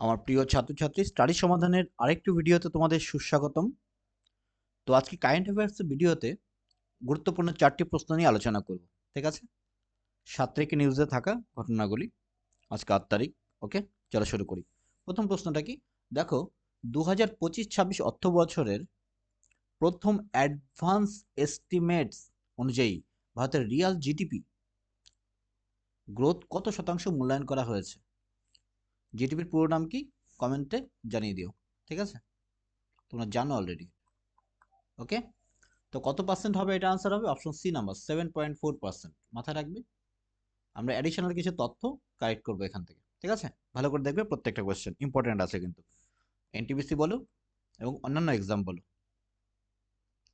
আমার প্রিয় ছাত্রছাত্রী, স্টাডি সমাধানের আরেকটি ভিডিওতে তোমাদের সুস্বাগতম। তো আজকে কারেন্ট অ্যাফেয়ার্স ভিডিওতে গুরুত্বপূর্ণ 4টি প্রশ্ন নিয়ে আলোচনা করব। ঠিক আছে? 7 তারিখে নিউজে থাকা ঘটনাগুলি। আজকে 8 তারিখ। ওকে, চলো শুরু করি। প্রথম প্রশ্নটা কি? দেখো, 2025-26 অর্থ বছরের প্রথম অ্যাডভান্স এস্টিমেটস অনুযায়ী ভারতের রিয়াল জিডিপি গ্রোথ কত শতাংশ মূল্যায়ন করা হয়েছে? জিডিপির পুরো নাম কি? কমেন্টে জানিয়ে দিও। ঠিক আছে? তোমরা জানো অলরেডি। ওকে, তো কত পার্সেন্ট হবে? এটা আনসার হবে অপশন সি নাম্বার 7.4%। মাথায় রাখবে। আমরা অ্যাডিশনাল কিছু তথ্য কালেক্ট করবো এখান থেকে। ঠিক আছে, ভালো করে দেখবে, প্রত্যেকটা কোয়েশ্চেন ইম্পর্টেন্ট আছে কিন্তু। এনটিপিসি বলো এবং অন্যান্য এক্সাম বলো।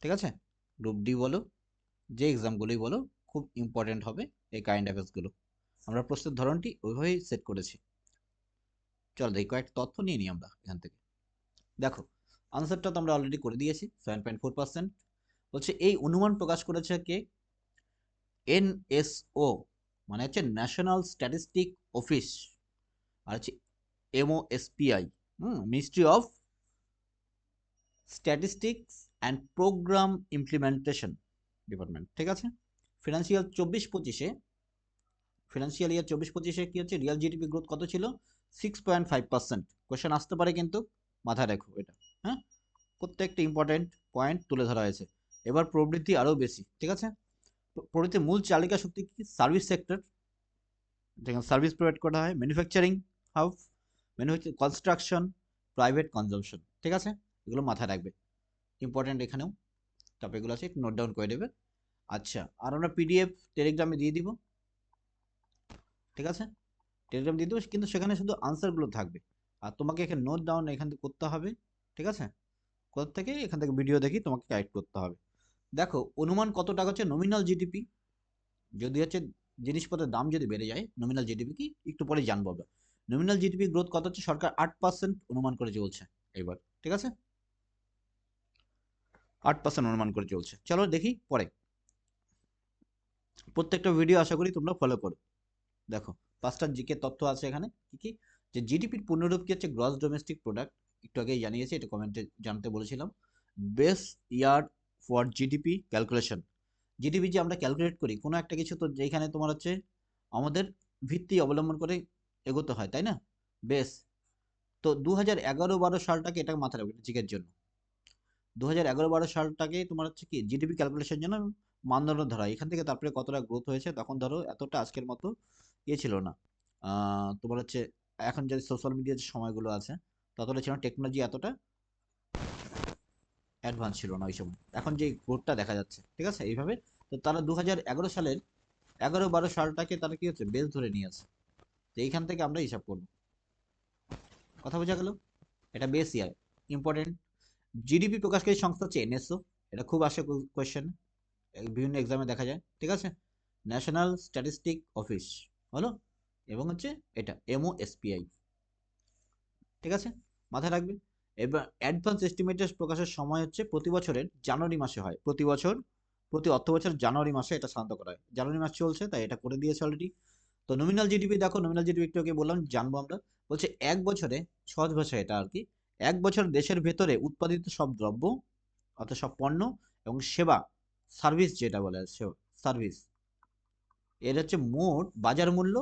ঠিক আছে, গ্রুপ ডি বলো, যে এক্সামগুলোই বলো, খুব ইম্পর্টেন্ট হবে এই কারেন্ট অ্যাফেয়ার্সগুলো। আমরা প্রশ্নের ধরনটি ওইভাবেই সেট করেছি। চলো দেখি, কয়েকটা তথ্য নিয়ে নিই আমরা এখান থেকে। দেখো, আনসারটা তো আমরা অলরেডি করে দিয়েছি, 7.4%। বলছে এই অনুমান প্রকাশ করেছে কে? এনএসও মানে হচ্ছে ন্যাশনাল স্ট্যাটিস্টিক অফিস, আর হচ্ছে MOSPI, ministry of statistics and program implementation department. ঠিক আছে, ফিনান্সিয়াল 24-25-এ, ফিনান্সিয়াল ইয়ার 24-25-এ কি হচ্ছে, রিয়াল জিডিপি গ্রোথ কত ছিল? 6.5%। কোয়েশ্চেন আসতে পারে কিন্তু, মাথায় রাখো এটা। হ্যাঁ, প্রত্যেকটা ইম্পর্টেন্ট পয়েন্ট তুলে ধরা হয়েছে। এবার প্রবৃদ্ধি আরও বেশি। ঠিক আছে, প্রবৃদ্ধির মূল চালিকা শক্তি কি? সার্ভিস সেক্টর, যেখানে সার্ভিস প্রোভাইড করা হয়, manufacturing hub, construction, private consumption. ঠিক আছে, এগুলো মাথায় রাখবে, ইম্পর্টেন্ট এখানেও টপিকগুলো আছে, একটু নোট ডাউন করে দেবে। আচ্ছা, আর আমরা পিডিএফ টেলিগ্রামে দিয়ে দিব। ঠিক আছে, টেলিগ্রাম দিয়ে দেবো, কিন্তু সেখানে শুধু আনসারগুলো থাকবে, আর তোমাকে এখানে নোট ডাউন এখান থেকে করতে হবে। ঠিক আছে, কোথা থেকে? এখান থেকে ভিডিও দেখি তোমাকে কালেক্ট করতে হবে। দেখো, অনুমান কত টাকা হচ্ছে নমিনাল জিডিপি? যদি হচ্ছে জিনিসপত্রের দাম যদি বেড়ে যায়, নমিনাল জিডিপি কি একটু পরে জানবো আমরা। নমিনাল জিডিপি গ্রোথ কত হচ্ছে? সরকার 8% অনুমান করে চলছে এবার। ঠিক আছে, 8% অনুমান করে চলছে। চলো দেখি পরে, প্রত্যেকটা ভিডিও আশা করি তোমরা ফলো করো। দেখো, 5টা জিকে তথ্য আছে এখানে। কি কি? যে জিডিপির পূর্ণরূপ কি হচ্ছে? Gross domestic product. একটু আগেই জানিয়েছি, এটা কমেন্টে জানতে বলেছিলাম। Base year for GDP calculation. GDP যে আমরা ক্যালকুলেট করি কোনো একটা কিছু, তো যেখানে তোমার হচ্ছে আমাদের ভিত্তি অবলম্বন করে এগোতে হয়, তাই না? বেশ, তো 2011-12 সালটাকে, এটা মাথায় রাখবে জিকের জন্য। 2011-12 সালটাকে তোমার হচ্ছে কি জিডিপি ক্যালকুলেশন জন্য মানদণ্ড ধরা হয়। এখান থেকে তারপরে কতটা গ্রোথ হয়েছে, তখন ধরো এতটা আজকের মতো ইয়ে ছিল না। তোমার হচ্ছে এখন যে সোশ্যাল মিডিয়ার যে সময়গুলো আছে, ততটা ছিল না, টেকনোলজি এতটা অ্যাডভান্স ছিল না ওই সময়। এখন যে গ্রোথটা দেখা যাচ্ছে, ঠিক আছে, এইভাবে। তো তারা 2011 সালের 11-12 সালটাকে তারা কি হচ্ছে বেস ধরে নিয়ে আছে। তো এইখান থেকে আমরা হিসাব করবো। কথা বোঝা গেল? এটা বেস ইয়ার, ইম্পর্টেন্ট। জিডিপি প্রকাশকারী সংস্থা হচ্ছে এনএসও। এটা খুব আসে কোয়েশ্চেন, বিভিন্ন এক্সামে দেখা যায়। ঠিক আছে, ন্যাশনাল স্ট্যাটিস্টিক অফিস হলো, এবং হচ্ছে এটা এমওএসপিআই। ঠিক আছে, মাথায় রাখবে। এবার অ্যাডভান্স এস্টিমেটের প্রকাশের সময় হচ্ছে প্রতি বছরের জানুয়ারি মাসে হয়। প্রতি বছর, প্রতি অর্থ বছর জানুয়ারি মাসে এটা সাধারণত করা হয়। জানুয়ারি মাস চলছে, তাই এটা করে দিয়েছে অলরেডি। তো নমিনাল জিডিপি দেখো, নমিনাল জিডিপি একটু আগে বললাম, জানবো আমরা। বলছে এক বছরে, সহজ ভাষায় এটা আর কি, এক বছর দেশের ভেতরে উৎপাদিত সব দ্রব্য, অর্থাৎ সব পণ্য এবং সেবা, সার্ভিস যেটা বলে, সেবা সার্ভিস, এর হচ্ছে মোট বাজার মূল্য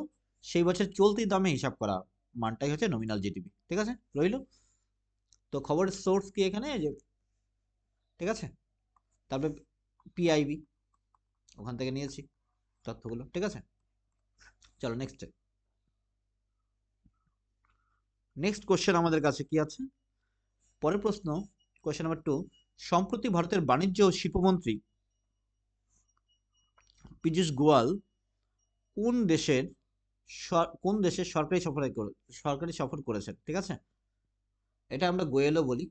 সেই বছর চলতি দামে হিসাব করা মানটাই হচ্ছে নমিনাল জিডিপি। ঠিক আছে, রইলো। তো খবরের সোর্স কি এখানে? যে ঠিক আছে, তারপরে পিআইবি, ওখান থেকে নিয়েছি তথ্যগুলো। ঠিক আছে, চলো নেক্সট। নেক্সট কোশ্চেন আমাদের কাছে কি আছে? পরের প্রশ্ন, কোশ্চেন নাম্বার 2। সম্প্রতি ভারতের বাণিজ্য ও শিল্পমন্ত্রী পীযূষ গোয়াল কোন দেশের কোন দেশের সরকারি সফর করেছেন? ঠিক আছে, এটা আমরা গোয়েলও বলি,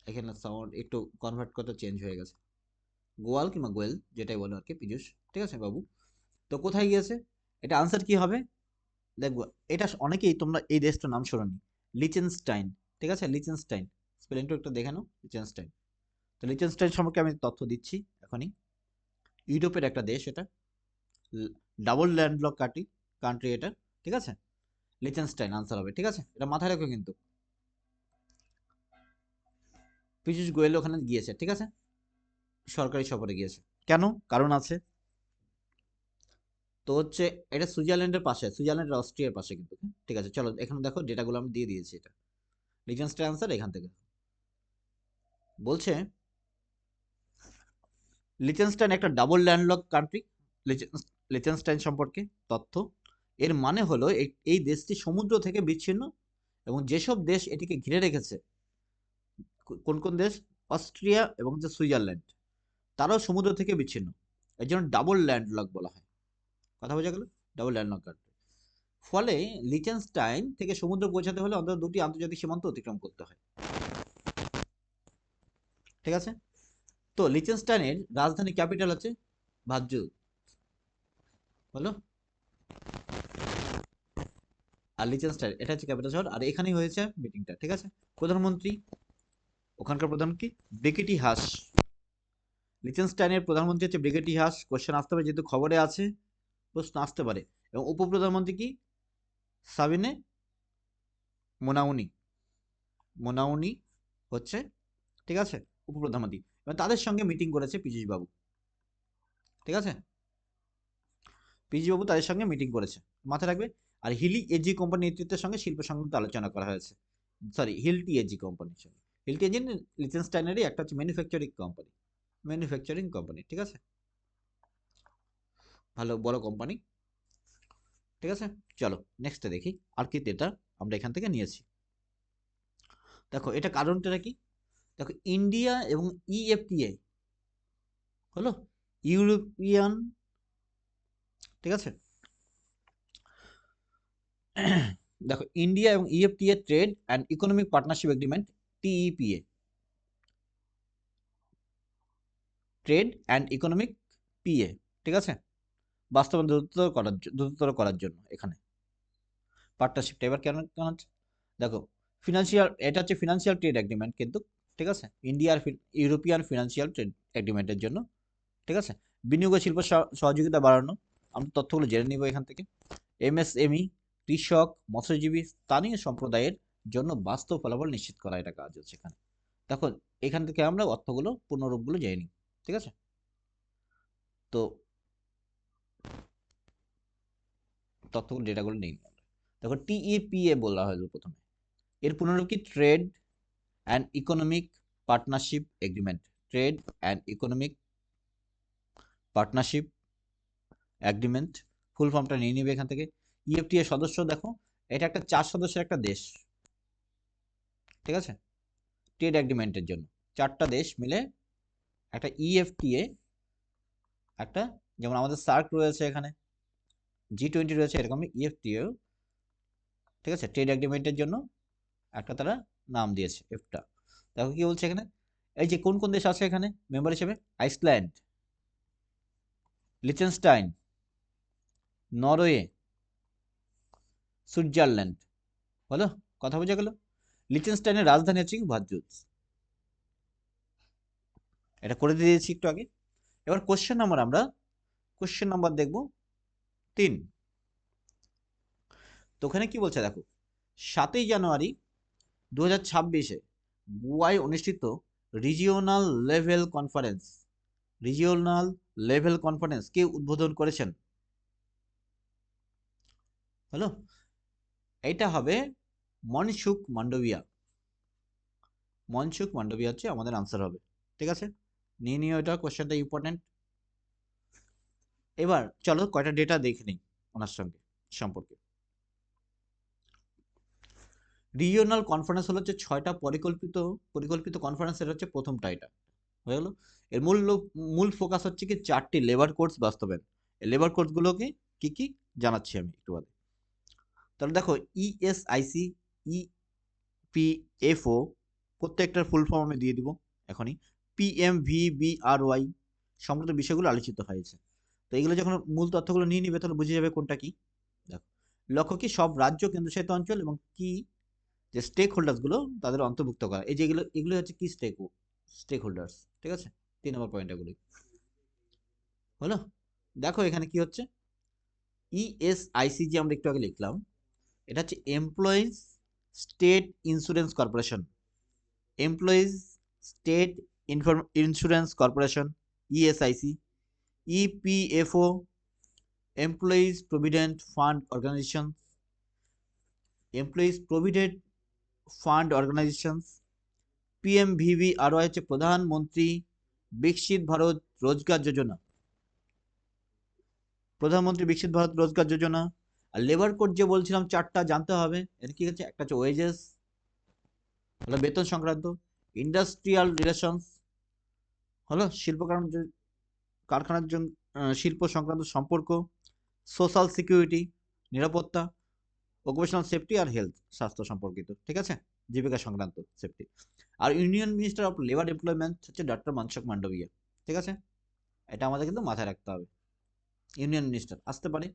এখানে সাউন্ড একটু কনভার্ট করতে চেঞ্জ হয়ে গেছে। গোয়াল কিংবা গোয়েল যেটাই বলো আর কি, পীযূষ। ঠিক আছে বাবু, তো কোথায় গিয়েছে? এটা আনসার কি হবে? দেখবো, এটা অনেকেই তোমরা এই দেশটার নাম শোনোনি, লিচেনস্টাইন। ঠিক আছে, লিচেনস্টাইন, স্পেলিংটা একটু দেখে নাও, লিচেনস্টাইন। তো লিচেনস্টাইন সম্পর্কে আমি তথ্য দিচ্ছি এখনই। ইউরোপের একটা দেশ এটা, ডাবল ল্যান্ডলক কান্ট্রি এটা। ঠিক আছে, লিচেনস্টাইন আনসার হবে, ঠিক আছে, এটা মাথায় রাখো কিন্তু। পীযূষ গোয়েল ওখানে গিয়েছে, ঠিক আছে, সরকারি সফরে গিয়েছে। কেন? কারণ আছে। তো হচ্ছে এটা সুইজারল্যান্ডের পাশে, সুইজারল্যান্ড অস্ট্রিয়ার পাশে কিন্তু, ঠিক আছে। চলো এখানে দেখো ডেটাগুলো আমি দিয়ে দিয়েছি, এটা লিচেনস্টাইন আনসার এখান থেকে বলছে। লিচেনস্টাইন একটা ডাবল ল্যান্ডলক কান্ট্রি। লিচেনস্টাইন সম্পর্কে তথ্য, এর মানে হলো এই দেশটি সমুদ্র থেকে বিচ্ছিন্ন, এবং যেসব দেশ এটিকে ঘিরে রেখেছে, কোন কোন দেশ, অস্ট্রিয়া এবং যে সুইজারল্যান্ড, তারাও সমুদ্র থেকে বিচ্ছিন্ন, এর জন্য ডাবল ল্যান্ডলক বলা হয়। কথা বোঝা গেল? Double landlock country. ফলে লিচেনস্টাইন থেকে সমুদ্র পৌঁছাতে হলে অন্তত 2টি আন্তর্জাতিক সীমান্ত অতিক্রম করতে হয়, ঠিক আছে। তো লিচেনস্টাইনের রাজধানী ক্যাপিটাল হচ্ছে ভাজ্জু, বলো। আর লিচেনস্টাইন এটা হচ্ছে ক্যাপিটাল শহর, আর এখানেই হয়েছে মিটিংটা, ঠিক আছে। প্রধানমন্ত্রী, ওখানকার প্রধান কি, ব্রিগেটি হাস। লিচেনস্টাইনের প্রধানমন্ত্রী হচ্ছে ব্রিগেটি হাস। কোশ্চেন আসতে পারে, যেহেতু খবরে আছে প্রশ্ন আসতে পারে। এবং উপপ্রধানমন্ত্রী কি, সাবিনে মোনাউনি। মোনাউনি হচ্ছে, ঠিক আছে, উপপ্রধানমন্ত্রী। এবং তাদের সঙ্গে মিটিং করেছে পীযূষ বাবু, ঠিক আছে। পীযূষ বাবু তাদের সঙ্গে মিটিং করেছে, মাথায় রাখবে। আর হিলি এজি কোম্পানি নেতৃত্বের সঙ্গে শিল্প সংক্রান্ত আলোচনা করা হয়েছে। সরি, হিলটি এজি কোম্পানির সঙ্গে। হিলটি এজি লিচেনস্টাইনেরই একটা হচ্ছে ম্যানুফ্যাকচারিং কোম্পানি, ম্যানুফ্যাকচারিং কোম্পানি, ঠিক আছে, ভালো বড় কোম্পানি, ঠিক আছে। চলো নেক্সটে দেখি আর কি ডেটা আমরা এখান থেকে নিয়েছি। দেখো এটা কারণটা কি, দেখো ইন্ডিয়া এবং ইএফটিএ হলো ইউরোপিয়ান, ঠিক আছে। দেখো ইন্ডিয়া এবং EFTA trade and economic partnership agreement, TEPA, trade and economic PA, ঠিক আছে, বাস্তবায়ন দ্রুততর করার জন্য এখানে পার্টনারশিপটা। এবার কেন কেন হচ্ছে, দেখো ফিনান্সিয়াল, এটা হচ্ছে ফিনান্সিয়াল ট্রেড এগ্রিমেন্ট কিন্তু, ঠিক আছে, ইন্ডিয়ার ইউরোপিয়ান ফিনান্সিয়াল ট্রেড এগ্রিমেন্টের জন্য, ঠিক আছে। বিনিয়োগ ও শিল্প সহযোগিতা বাড়ানো, আমরা তথ্যগুলো জেনে নিব এখান থেকে। এমএসএমই, কৃষক, মৎস্যজীবী, স্থানীয় সম্প্রদায়ের জন্য বাস্তব ফলাফল নিশ্চিত করা, এটা কাজ হচ্ছে এখানে। দেখো এখান থেকে আমরা অর্থগুলো পূর্ণরূপগুলো জেনে নিই, ঠিক আছে। তো তথ্যগুলো ডেটাগুলো নেই আমরা। দেখো টিইপিএ বলা হলো প্রথমে, এর পূর্ণরূপ কি, trade and economic partnership agreement. Trade and economic partnership agreement, full ফর্মটা নিয়ে নিবে এখান থেকে। ইএফটি এর সদস্য, দেখো এটা একটা 4 সদস্যের একটা দেশ, ঠিক আছে, ট্রেড এগ্রিমেন্টের জন্য 4টা দেশ মিলে একটা ইএফটিএ, একটা, যেমন আমাদের সার্ক রয়েছে এখানে, G20 রয়েছে, এরকম ইএফটিএ, ঠিক আছে, ট্রেড এগ্রিমেন্টের জন্য একটা তারা নাম দিয়েছে এফটা। দেখো কি বলছে এখানে, এই যে কোন কোন দেশ আছে এখানে মেম্বার হিসেবে, আইসল্যান্ড, লিচেনস্টাইন, নরওয়ে, সুইজারল্যান্ড, হলো, কথা বোঝা গেল। লিচেনস্টাইনের রাজধানী হচ্ছে ভার্জুজ, এটা করে দিয়েছি একটু আগে। এবার কোশ্চেন নাম্বার, আমরা কোশ্চেন নাম্বার দেখব 3। তো ওখানে কি বলছে দেখো, 7ই জানুয়ারি 2026-এ গোয়ায় অনুষ্ঠিত regional level conference, regional level conference কে উদ্বোধন করেছেন, হলো, এটা হবে মনসুখ মান্ডভিয়া। মনসুখ মান্ডভিয়া হচ্ছে আমাদের আনসার হবে, ঠিক আছে, নিয়ে নিও, এটা কোশ্চেনটা ইম্পর্টেন্ট। এবার চলো কয়টা ডেটা দেখে নিই ওনার সঙ্গে সম্পর্কে। রিজিওনাল কনফারেন্স হলো হচ্ছে 6টা পরিকল্পিত পরিকল্পিত কনফারেন্সের হচ্ছে প্রথমটা, এটা হয়ে গেল। এর মূল ফোকাস হচ্ছে কি 4টি লেবার কোডস বাস্তবায়ন। এই লেবার কোডসগুলোকে কি কি জানাচ্ছি আমি একটু বাদে। তাহলে দেখো ইএসআইসি, ইপিএফও, প্রত্যেকটার ফুল ফর্ম আমি দিয়ে দিব এখনই। পিএমভিবিআরওয়াই, সম্পর্কিত বিষয়গুলো আলোচিত হয়েছে। তো এগুলো যখন মূল তথ্যগুলো নিয়ে নিবে তাহলে বুঝে যাবে কোনটা কি। দেখো লক্ষ্য কি, সব রাজ্য কেন্দ্রশাসিত অঞ্চল এবং কি যে স্টেক হোল্ডার্স গুলো তাদের অন্তর্ভুক্ত করা, এই যে এগুলো হচ্ছে কি স্টেক হোল্ডার্স, ঠিক আছে, 3 নম্বর পয়েন্ট এগুলি হলো। দেখো এখানে কি হচ্ছে, ইএসআইসি যে আমরা একটু আগে লিখলাম, এটা হচ্ছে employees state insurance corporation, employees state insurance corporation, ESIC, EPFO, employees provident fund organisation, employees provident fund organisation, PMVVRY হচ্ছে প্রধানমন্ত্রী বিকশিত ভারত রোজগার যোজনা, প্রধানমন্ত্রী বিকশিত ভারত রোজগার যোজনা। আর লেবার কোড যে বলছিলাম চারটা জানতে হবে, এর কি হচ্ছে, একটা হচ্ছে ওয়েজেস, হলো বেতন সংক্রান্ত, ইন্ডাস্ট্রিয়াল রিলেশনস হলো শিল্প কারখানার জন্য শিল্প সংক্রান্ত সম্পর্ক, সোশ্যাল সিকিউরিটি নিরাপত্তা, অকুপেশনাল সেফটি আর হেলথ স্বাস্থ্য সম্পর্কিত, ঠিক আছে, জীবিকা সংক্রান্ত সেফটি। আর union minister of labour employment হচ্ছে ডক্টর মনসুখ মান্ডভিয়া, ঠিক আছে, এটা আমাদের কিন্তু মাথায় রাখতে হবে। ইউনিয়ন মিনিস্টার আসতে পারে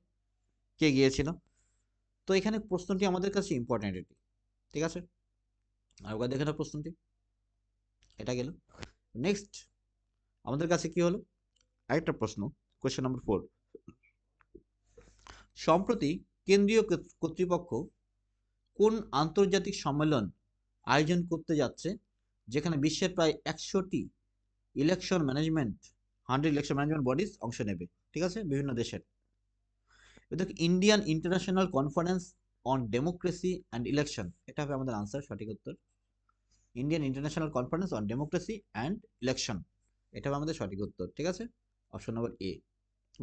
কে গিয়েছিল। তো এখানে প্রশ্নটি আমাদের কাছে ইম্পর্টেন্ট এটি, ঠিক আছে, আর ওকে দেখে না প্রশ্নটি, এটা গেল। নেক্সট আমাদের কাছে কি হলো, আরেকটা প্রশ্ন, কোয়েশ্চেন নাম্বার 4। সম্প্রতি কেন্দ্রীয় কর্তৃপক্ষ কোন আন্তর্জাতিক সম্মেলন আয়োজন করতে যাচ্ছে যেখানে বিশ্বের প্রায় 100টি ইলেকশন ম্যানেজমেন্ট বডিজ অংশ নেবে, ঠিক আছে, বিভিন্ন দেশের। দেখো Indian international conference on democracy and election, এটা হবে আমাদের আনসার, সঠিক উত্তর। Indian international conference on democracy and election, এটা হবে আমাদের সঠিক উত্তর, ঠিক আছে, অপশন নম্বর এ।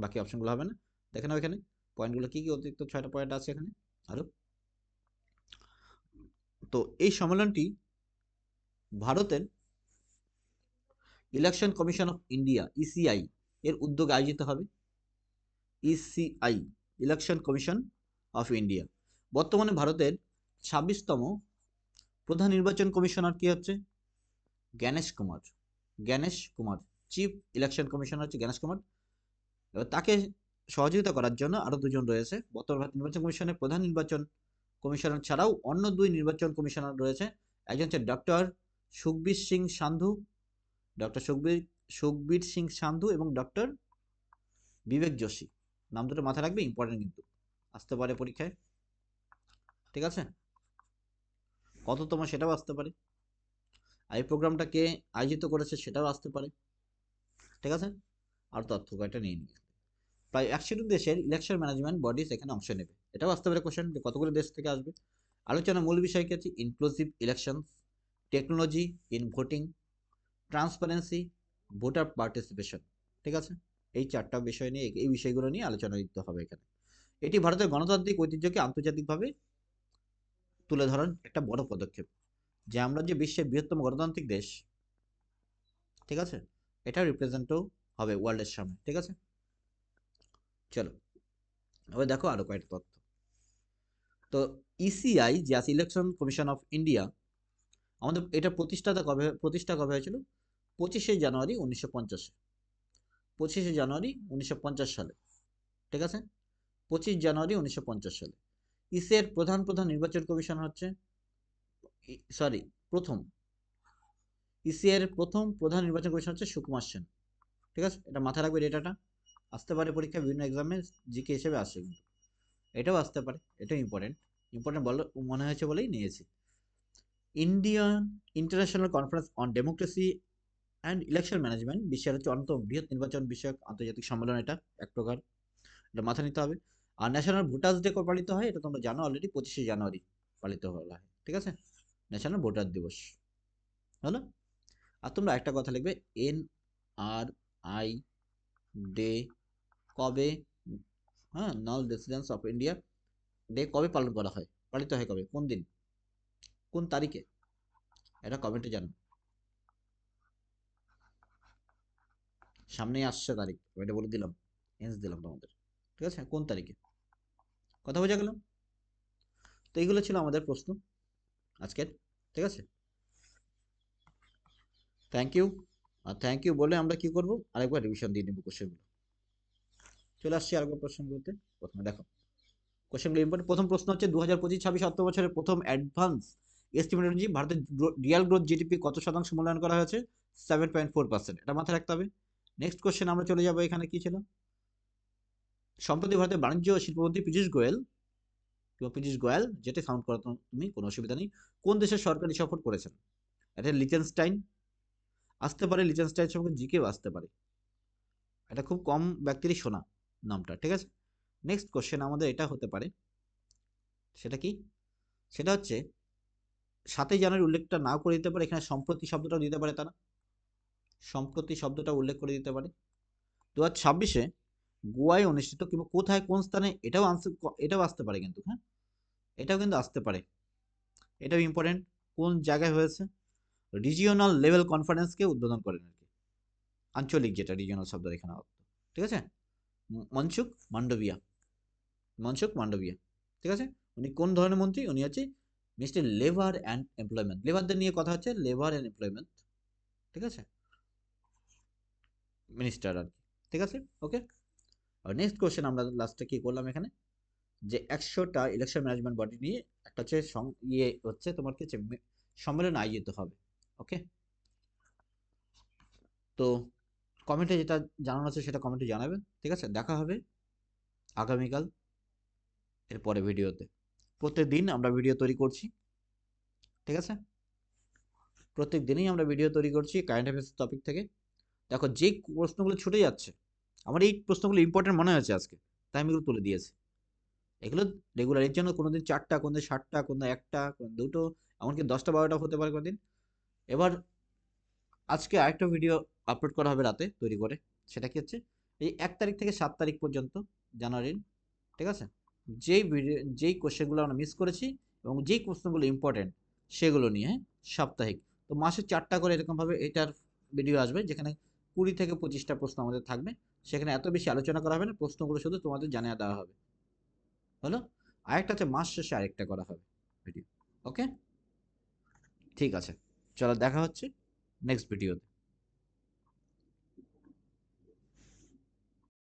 বাকি অপশনগুলো হবে না, দেখে নাও এখানে পয়েন্টগুলো কি কি, অতিরিক্ত 6টা পয়েন্ট আছে এখানে আরো। তো এই সম্মেলনটি ভারতের election commission of India ECI এর উদ্যোগে আয়োজিত হবে। ECI, election commission of India. বর্তমানে ভারতের 26তম প্রধান নির্বাচন কমিশনার কি হচ্ছে, Gyanesh Kumar, Gyanesh Kumar, chief election commissioner হচ্ছে জ্ঞানেশ কুমার। এবার তাকে সহযোগিতা করার জন্য আরো দুজন রয়েছে। বর্তমান ভারত নির্বাচন কমিশনের প্রধান নির্বাচন কমিশনার ছাড়াও অন্য 2 নির্বাচন কমিশনার রয়েছে। একজন হচ্ছে ডক্টর সুখবীর সিং সান্ধু, ডক্টর সুখবীর সিং সান্ধু এবং ডক্টর বিবেক যোশী। নাম দুটো মাথায় রাখবে, ইম্পর্টেন্ট কিন্তু আসতে পারে পরীক্ষায়, ঠিক আছে, কততম সেটাও আসতে পারে, আর এই প্রোগ্রামটা কে আয়োজিত করেছে সেটাও আসতে পারে, ঠিক আছে। আর তথ্য কয়টা নিয়ে নিয়ে প্রায় 100টি দেশের ইলেকশন ম্যানেজমেন্ট বডিজ এখানে অংশ নেবে, এটাও আসতে পারে কোশ্চেন, যে কতগুলো দেশ থেকে আসবে। আলোচনা মূল বিষয় কি আছে, inclusive election, technology in voting, transparency, voter participation, ঠিক আছে, এই 4টা বিষয় নিয়ে, এই বিষয়গুলো নিয়ে আলোচনা দিতে হবে এখানে। এটি ভারতের গণতান্ত্রিক ঐতিহ্যকে আন্তর্জাতিকভাবে তুলে ধরার একটা বড় পদক্ষেপ, যে আমরা যে বিশ্বের বৃহত্তম গণতান্ত্রিক দেশ, ঠিক আছে, এটা রিপ্রেজেন্টও হবে ওয়ার্ল্ডের সামনে, ঠিক আছে। চলো এবার দেখো আরো কয়েকটা তথ্য। তো ইসিআই যে আছে, ইলেকশন কমিশন অফ ইন্ডিয়া, আমাদের এটা প্রতিষ্ঠা কবে হয়েছিল, 25শে জানুয়ারি 1950, 25শে জানুয়ারি 1950 সালে, ঠিক আছে, 25 জানুয়ারি 1950 সালে। ইসিআইয়ের প্রধান নির্বাচন কমিশন হচ্ছে, সরি, প্রথম ইসিআইয়ের প্রথম প্রধান নির্বাচন কমিশন হচ্ছে সুকুমার সেন, ঠিক আছে, এটা মাথায় রাখবে, ডেটাটা আসতে পারে পরীক্ষা বিভিন্ন এক্সামে জিকে হিসেবে আসে, কিন্তু এটাও আসতে পারে, এটাও ইম্পর্টেন্ট মনে হয়েছে বলেই নিয়েছি। Indian international conference on democracy and election management বিশ্বের হচ্ছে অন্যতম বৃহৎ নির্বাচন বিষয়ক আন্তর্জাতিক সম্মেলন, এটা এক প্রকার, এটা মাথা নিতে হবে। আর ন্যাশনাল ভোটার্স ডে পালিত হয়, এটা তোমরা জানো অলরেডি, 25শে জানুয়ারি পালিত হয়, ঠিক আছে, ন্যাশনাল ভোটার দিবস হলো। আর তোমরা একটা কথা লিখবে, NRI ডে কবে, হ্যাঁ, নন রেসিডেন্স অফ ইন্ডিয়া ডে কবে পালিত হয় কবে, কোন দিন, কোন তারিখে, এটা কমেন্টে জানো। সামনেই আসছে তারিখ, এটা বলে দিলাম, হেন্স দিলাম তোমাদের, ঠিক আছে, কোন তারিখে, কথা বোঝা গেল। তো এইগুলো ছিল আমাদের প্রশ্ন আজকের, ঠিক আছে, থ্যাংক ইউ। আর থ্যাংক ইউ বলে আমরা কি করব, আরেকবার রিভিশন দিয়ে নেব কোশ্চেনগুলো। চলে আসছি আরেকবার প্রশ্নগুলোতে। প্রথমে দেখো কোশ্চেনগুলো ইম্পর্টেন্ট। প্রথম প্রশ্ন হচ্ছে 2025-26 অর্থ বছরের প্রথম অ্যাডভান্স এস্টিমেট অনুযায়ী ভারতের রিয়াল গ্রোথ জিডিপি কত শতাংশ মূল্যায়ন করা হয়েছে, 7.4%, এটা মাথায় রাখতে হবে। নেক্সট কোশ্চেন আমরা চলে যাবো, এখানে কি ছিল, সম্প্রতি ভারতের বাণিজ্য ও শিল্পমন্ত্রী পীযূষ গোয়েল কিংবা পীযূষ গোয়াল, যেটা সাউন্ড করো তুমি, কোনো অসুবিধা নেই। কোন দেশের সরকারি সফর করেছেন? এটা লিচেনস্টাইন আসতে পারে, লিচেনস্টাইন সম্পর্কে জিকেও আসতে পারে। এটা খুব কম ব্যক্তিরই শোনা নামটা, ঠিক আছে। নেক্সট কোশ্চেন আমাদের এটা হতে পারে, সেটা কি? সেটা হচ্ছে 7ই জানুয়ারির উল্লেখটা নাও করে দিতে পারে, এখানে সম্প্রতি শব্দটাও দিতে পারে তারা, সম্প্রতি শব্দটা উল্লেখ করে দিতে পারে। 2026-এ গোয়ায় অনুষ্ঠিত কিংবা কোথায় কোন স্থানে, এটাও আসতে পারে কিন্তু, হ্যাঁ, এটাও কিন্তু আসতে পারে, এটাও ইম্পর্টেন্ট। কোন জায়গায় হয়েছে? রিজিওনাল লেভেল কনফারেন্সকে উদ্বোধন করেন আর কি, আঞ্চলিক যেটা রিজিওনাল শব্দ এখানে অর্থ, ঠিক আছে। মনসুখ মান্ডভিয়া, মনসুখ মান্ডভিয়া, ঠিক আছে। উনি কোন ধরনের মন্ত্রী? উনি হচ্ছে মিনিস্টার লেবার অ্যান্ড এমপ্লয়মেন্ট, লেবারদের নিয়ে কথা হচ্ছে, লেবার অ্যান্ড এমপ্লয়মেন্ট, ঠিক আছে, মিনিস্টার আর কি, ঠিক আছে। ওকে, আর নেক্সট কোশ্চেন আমরা লাস্টে কি করলাম এখানে, যে 100টা ইলেকশন ম্যানেজমেন্ট বডি নিয়ে একটা হচ্ছে ইয়ে হচ্ছে তোমার কি সম্মেলন আয়োজিত হবে। ওকে, তো কমেন্টে যেটা জানানো আছে সেটা কমেন্টে জানাবে, ঠিক আছে। দেখা হবে আগামীকাল এর পরে ভিডিওতে। প্রত্যেকদিন আমরা ভিডিও তৈরি করছি, ঠিক আছে, প্রত্যেক দিনই আমরা ভিডিও তৈরি করছি কারেন্ট অ্যাফেয়ার্স টপিক থেকে। দেখো যে প্রশ্নগুলো ছুটে যাচ্ছে, আমার এই প্রশ্নগুলো ইম্পর্টেন্ট মনে হয়েছে আজকে, তাই আমি এগুলো তুলে দিয়েছি। এগুলো রেগুলার, এর জন্য কোনোদিন 4টা, কোনোদিন 7টা, কোনো 1টা, কোনো 2টো, এমনকি 10টা 12টা হতে পারে কোনোদিন। এবার আজকে আরেকটা ভিডিও আপলোড করা হবে রাতে তৈরি করে, সেটা কি হচ্ছে এই 1 তারিখ থেকে 7 তারিখ পর্যন্ত জানুয়ারির, ঠিক আছে, যেই ভিডিও, যেই কোশ্চেনগুলো আমরা মিস করেছি এবং যেই প্রশ্নগুলো ইম্পর্টেন্ট সেগুলো নিয়ে, হ্যাঁ, সাপ্তাহিক। তো মাসে 4টা করে এরকমভাবে এটার ভিডিও আসবে, যেখানে 20 থেকে 25টা প্রশ্ন আমাদের থাকবে। সেখানে এত বেশি আলোচনা করা হবে না, প্রশ্নগুলো শুধু তোমাদের জানিয়ে দেওয়া হবে, হলো। আরেকটা হচ্ছে মাস শেষে আরেকটা করা হবে ভিডিও। ওকে, ঠিক আছে, চলো দেখা হচ্ছে নেক্সট ভিডিওতে।